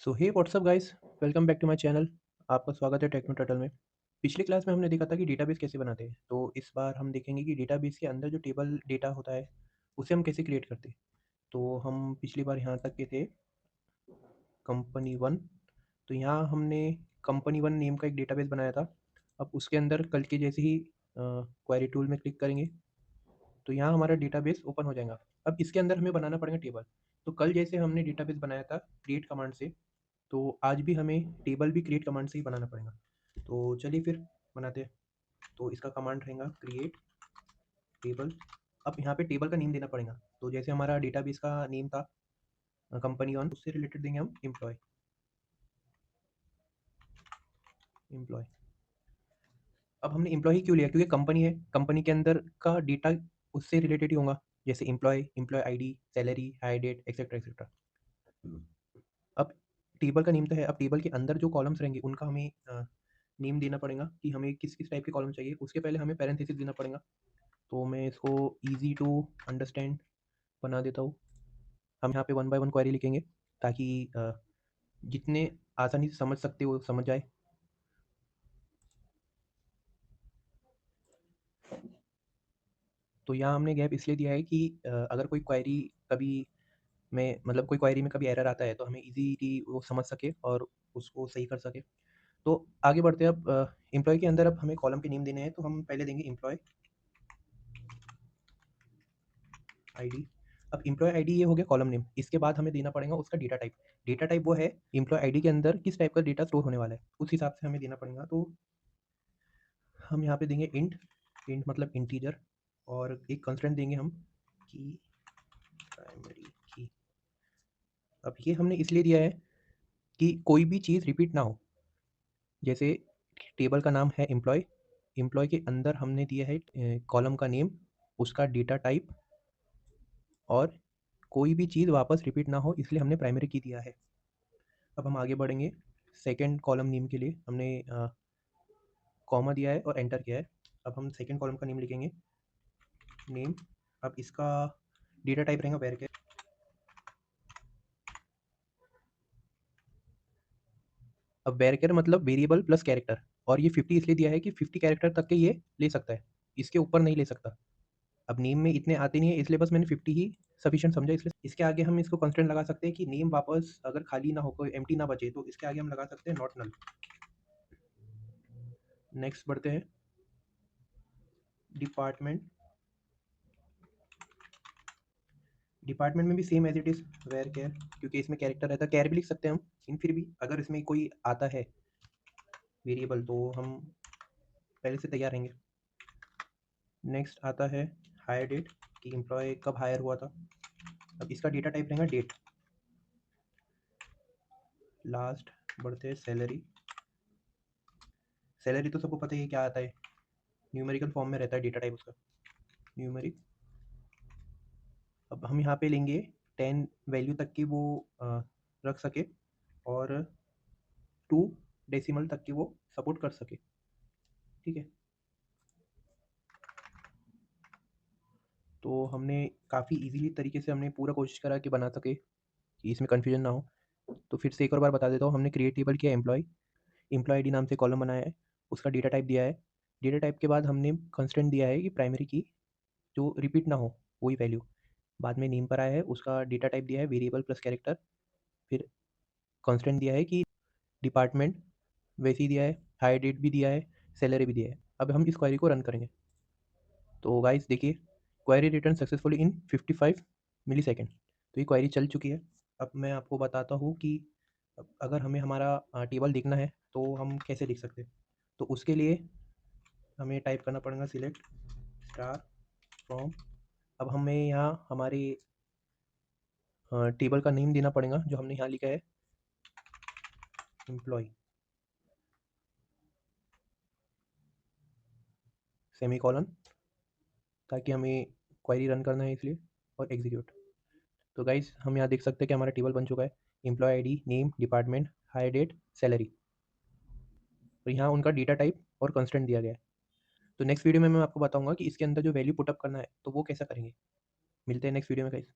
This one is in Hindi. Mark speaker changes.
Speaker 1: So hey what's up guys, welcome back to my channel. आपका स्वागत है टेक्नो टर्टल में। पिछली क्लास में हमने देखा था कि डेटाबेस कैसे बनाते हैं। तो इस बार हम देखेंगे कि डेटाबेस के अंदर जो टेबल डेटा होता है उसे हम कैसे क्रिएट करते हैं। तो हम पिछली बार यहाँ तक के थे कंपनी वन। तो यहाँ हमने कंपनी वन नेम का एक डेटाबेस बनाया था। अब उसके अंदर कल के जैसे ही क्वेरी टूल में क्लिक करेंगे तो यहाँ हमारा डेटाबेस ओपन हो जाएगा। अब इसके अंदर हमें बनाना पड़ेगा टेबल। तो कल जैसे हमने डेटाबेस बनाया था क्रिएट कमांड से, तो आज भी हमें टेबल भी क्रिएट कमांड से ही बनाना पड़ेगा। तो चलिए फिर बनाते हैं। तो इसका कमांड रहेगा क्रिएट टेबल। अब यहाँ पे टेबल का नेम देना पड़ेगा। तो जैसे हमारा डेटाबेस का नेम था कंपनी वन, उससे रिलेटेड देंगे हम एम्प्लॉय। एम्प्लॉय अब हमने एम्प्लॉय क्यों लिया? क्योंकि कंपनी है, कंपनी के अंदर का डेटा उससे रिलेटेड ही होगा, जैसे employee, employee ID, salary, hire date, etcetera etcetera. अब टेबल का नेम तो है, अब टेबल के अंदर जो कॉलम्स रहेंगे उनका हमें नेम देना पड़ेगा कि हमें किस किस टाइप के कॉलम चाहिए। उसके पहले हमें पैरेंथेसिस देना पड़ेगा। तो मैं इसको ईजी टू अंडरस्टैंड बना देता हूँ। हम यहाँ पे वन बाय वन क्वेरी लिखेंगे ताकि जितने आसानी से समझ सकते हो समझ जाए। तो यहाँ हमने गैप इसलिए दिया है कि अगर कोई क्वेरी कभी में मतलब कोई क्वेरी में कभी एरर आता है तो हमें इजीली वो समझ सके और उसको सही कर सके। तो आगे बढ़ते हैं। अब एम्प्लॉय के अंदर अब हमें कॉलम के नेम देने हैं। तो हम पहले देंगे एम्प्लॉय आईडी। अब एम्प्लॉय आईडी ये हो गया कॉलम नेम। इसके बाद हमें देना पड़ेगा उसका डेटा टाइप। डेटा टाइप वो है एम्प्लॉय आईडी के अंदर किस टाइप का डेटा स्टोर होने वाला है, उस हिसाब से हमें देना पड़ेगा। तो हम यहाँ पे देंगे इंट। इंट मतलब इंटीजर। और एक कंस्ट्रेंट देंगे हम की प्राइमरी की। अब ये हमने इसलिए दिया है कि कोई भी चीज़ रिपीट ना हो। जैसे टेबल का नाम है एम्प्लॉय, एम्प्लॉय के अंदर हमने दिया है कॉलम का नेम, उसका डेटा टाइप, और कोई भी चीज़ वापस रिपीट ना हो इसलिए हमने प्राइमरी की दिया है। अब हम आगे बढ़ेंगे। सेकंड कॉलम नेम के लिए हमने कॉमा दिया है और एंटर किया है। अब हम सेकंड कॉलम का नेम लिखेंगे नेम। अब इसका डेटा टाइप रहेगा वेरचर। अब वेरचर मतलब वेरिएबल प्लस कैरेक्टर, और ये 50 इसलिए दिया है कि 50 कैरेक्टर तक के ये ले सकता है, इसके ऊपर नहीं ले सकता। अब नेम में इतने आते नहीं है इसलिए बस मैंने 50 ही सफिशिएंट समझा। इसलिए इसके आगे हम इसको कंस्ट्रेंट लगा सकते हैं कि नेम वापस अगर खाली ना हो, कोई एम्प्टी ना बचे, तो इसके आगे हम लगा सकते हैं नॉट नल। नेक्स्ट बढ़ते हैं। डिपार्टमेंट। डिपार्टमेंट में भी same as it is varchar, क्योंकि इसमें कैरेक्टर रहता है, कैर भी लिख सकते हैं हम। इन फिर भी अगर इसमें कोई आता है वेरिएबल तो हम पहले से तैयार रहेंगे। नेक्स्ट आता है हायर डेट, कि एम्प्लॉय कब हायर हुआ था। अब इसका डेटा टाइप रहेगा डेट। लास्ट बढ़ते हैं सैलरी। सैलरी तो सबको पता ही है क्या आता है, न्यूमेरिकल फॉर्म में रहता है डेटा टाइप उसका, न्यूमेरिक। अब हम यहाँ पे लेंगे 10 वैल्यू तक की वो रख सके, और 2 डेसिमल तक की वो सपोर्ट कर सके। ठीक है। तो हमने काफ़ी इजीली तरीके से हमने पूरा कोशिश करा कि बना सके कि इसमें कन्फ्यूजन ना हो। तो फिर से एक और बार बता देता हूँ। हमने क्रिएट टेबल किया एम्प्लॉय, एम्प्लॉय आईडी नाम से कॉलम बनाया है, उसका डेटा टाइप दिया है। डेटा टाइप के बाद हमने कंस्टेंट दिया है कि प्राइमरी की जो रिपीट ना हो वही वैल्यू। बाद में नेम पर आया है, उसका डेटा टाइप दिया है वेरिएबल प्लस कैरेक्टर। फिर कंस्टेंट दिया है कि डिपार्टमेंट वैसे ही दिया है, हायर डेट भी दिया है, सैलरी भी दिया है। अब हम इस क्वेरी को रन करेंगे। तो गाइस देखिए, query return successfully in 55 millisecond. तो ये क्वेरी चल चुकी है। अब मैं आपको बताता हूँ कि अगर हमें हमारा टेबल देखना है तो हम कैसे लिख सकते हैं। तो उसके लिए हमें टाइप करना पड़ेगा सिलेक्ट स्टार फ्रॉम। अब हमें यहाँ हमारे टेबल का नेम देना पड़ेगा जो हमने यहाँ लिखा है एम्प्लॉय, सेमी कॉलन, ताकि हमें क्वेरी रन करना है इसलिए, और एग्जीक्यूट। तो गाइस हम यहाँ देख सकते हैं कि हमारा टेबल बन चुका है। Employee ID, name, department, hire date, salary. तो यहाँ उनका डेटा टाइप और कंस्टेंट दिया गया है। तो नेक्स्ट वीडियो में मैं आपको बताऊंगा कि इसके अंदर जो वैल्यू पुटअप करना है तो वो कैसा करेंगे। मिलते हैं नेक्स्ट वीडियो में गाइस।